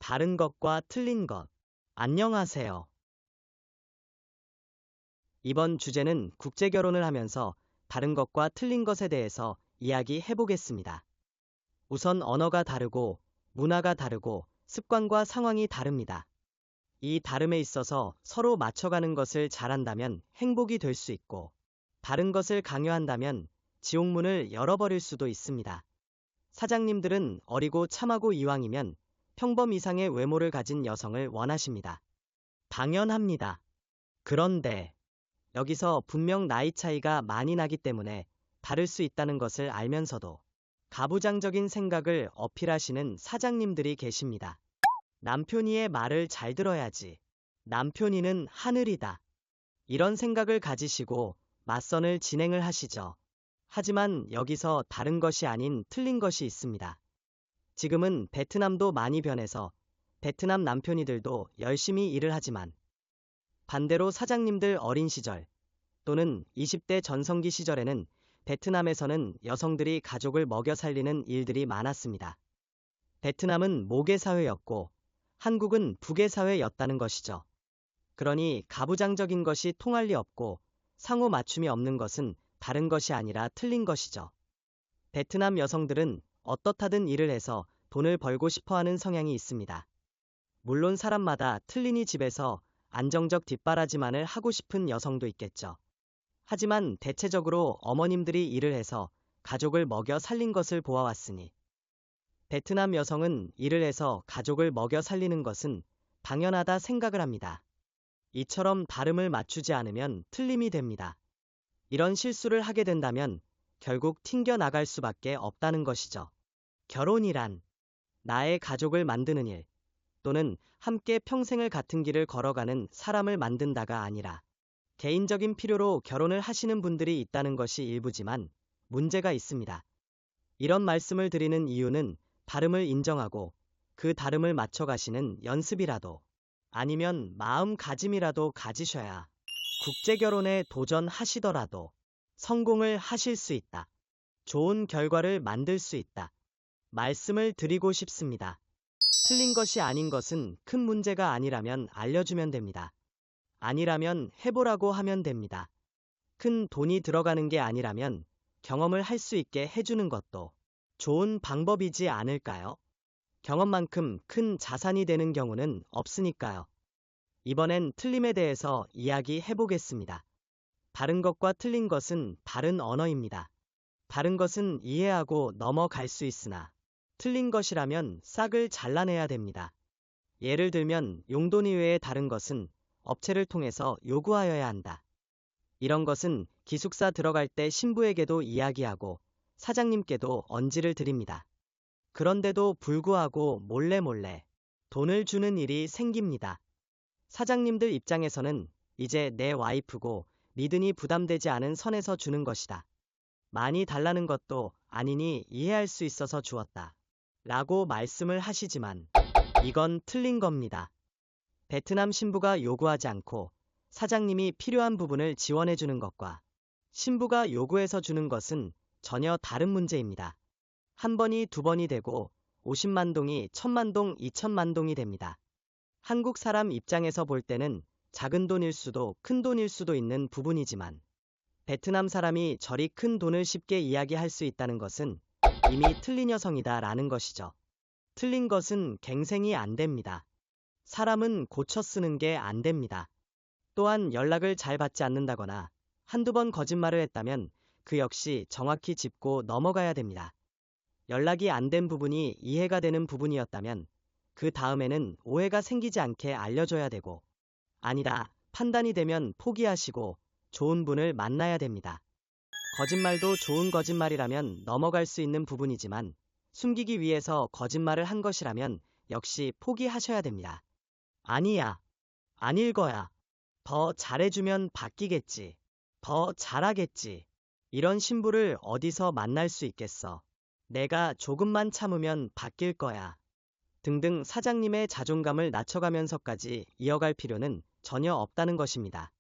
다른 것과 틀린 것. 안녕하세요. 이번 주제는 국제 결혼을 하면서 다른 것과 틀린 것에 대해서 이야기해 보겠습니다. 우선 언어가 다르고 문화가 다르고 습관과 상황이 다릅니다. 이 다름에 있어서 서로 맞춰가는 것을 잘한다면 행복이 될 수 있고, 다른 것을 강요한다면 지옥문을 열어버릴 수도 있습니다. 사장님들은 어리고 참하고 이왕이면 평범 이상의 외모를 가진 여성을 원하십니다. 당연합니다. 그런데 여기서 분명 나이 차이가 많이 나기 때문에 다를 수 있다는 것을 알면서도 가부장적인 생각을 어필하시는 사장님들이 계십니다. 남편이의 말을 잘 들어야지. 남편이는 하늘이다. 이런 생각을 가지시고 맞선을 진행을 하시죠. 하지만 여기서 다른 것이 아닌 틀린 것이 있습니다. 지금은 베트남도 많이 변해서 베트남 남편이들도 열심히 일을 하지만, 반대로 사장님들 어린 시절 또는 20대 전성기 시절에는 베트남에서는 여성들이 가족을 먹여 살리는 일들이 많았습니다. 베트남은 모계 사회였고 한국은 부계 사회였다는 것이죠. 그러니 가부장적인 것이 통할 리 없고 상호 맞춤이 없는 것은 다른 것이 아니라 틀린 것이죠. 베트남 여성들은 어떻하든 일을 해서 돈을 벌고 싶어하는 성향이 있습니다. 물론 사람마다 틀리니 집에서 안정적 뒷바라지만을 하고 싶은 여성도 있겠죠. 하지만 대체적으로 어머님들이 일을 해서 가족을 먹여 살린 것을 보아왔으니, 베트남 여성은 일을 해서 가족을 먹여 살리는 것은 당연하다 생각을 합니다. 이처럼 다름을 맞추지 않으면 틀림이 됩니다. 이런 실수를 하게 된다면 결국 튕겨나갈 수밖에 없다는 것이죠. 결혼이란 나의 가족을 만드는 일, 또는 함께 평생을 같은 길을 걸어가는 사람을 만든다가 아니라 개인적인 필요로 결혼을 하시는 분들이 있다는 것이 일부지만 문제가 있습니다. 이런 말씀을 드리는 이유는 다름을 인정하고 그 다름을 맞춰가시는 연습이라도 아니면 마음가짐이라도 가지셔야 국제결혼에 도전하시더라도 성공을 하실 수 있다. 좋은 결과를 만들 수 있다. 말씀을 드리고 싶습니다. 틀린 것이 아닌 것은 큰 문제가 아니라면 알려주면 됩니다. 아니라면 해보라고 하면 됩니다. 큰 돈이 들어가는 게 아니라면 경험을 할 수 있게 해주는 것도 좋은 방법이지 않을까요? 경험만큼 큰 자산이 되는 경우는 없으니까요. 이번엔 틀림에 대해서 이야기해 보겠습니다. 다른 것과 틀린 것은 다른 언어입니다. 다른 것은 이해하고 넘어갈 수 있으나 틀린 것이라면 싹을 잘라내야 됩니다. 예를 들면 용돈 이외의 다른 것은 업체를 통해서 요구하여야 한다. 이런 것은 기숙사 들어갈 때 신부에게도 이야기하고 사장님께도 언지를 드립니다. 그런데도 불구하고 몰래 돈을 주는 일이 생깁니다. 사장님들 입장에서는 이제 내 와이프고 믿으니 부담되지 않은 선에서 주는 것이다. 많이 달라는 것도 아니니 이해할 수 있어서 주었다. 라고 말씀을 하시지만 이건 틀린 겁니다. 베트남 신부가 요구하지 않고 사장님이 필요한 부분을 지원해 주는 것과 신부가 요구해서 주는 것은 전혀 다른 문제입니다. 한 번이 두 번이 되고 50만 동이 1000만 동, 2000만 동이 됩니다. 한국 사람 입장에서 볼 때는 작은 돈일 수도 큰 돈일 수도 있는 부분이지만, 베트남 사람이 저리 큰 돈을 쉽게 이야기할 수 있다는 것은 이미 틀린 여성이다 라는 것이죠. 틀린 것은 갱생이 안 됩니다. 사람은 고쳐 쓰는 게 안 됩니다. 또한 연락을 잘 받지 않는다거나 한두 번 거짓말을 했다면 그 역시 정확히 짚고 넘어가야 됩니다. 연락이 안 된 부분이 이해가 되는 부분이었다면 그 다음에는 오해가 생기지 않게 알려줘야 되고, 아니다, 판단이 되면 포기하시고 좋은 분을 만나야 됩니다. 거짓말도 좋은 거짓말이라면 넘어갈 수 있는 부분이지만 숨기기 위해서 거짓말을 한 것이라면 역시 포기하셔야 됩니다. 아니야, 아닐 거야. 더 잘해주면 바뀌겠지. 더 잘하겠지. 이런 신부를 어디서 만날 수 있겠어. 내가 조금만 참으면 바뀔 거야. 등등 사장님의 자존감을 낮춰가면서까지 이어갈 필요는 전혀 없다는 것입니다.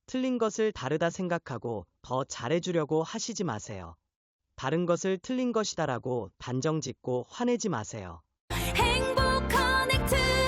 틀린 것을 다르다 생각하고 더 잘해주려고 하시지 마세요. 다른 것을 틀린 것이다라고 단정 짓고 화내지 마세요. 행복 커넥트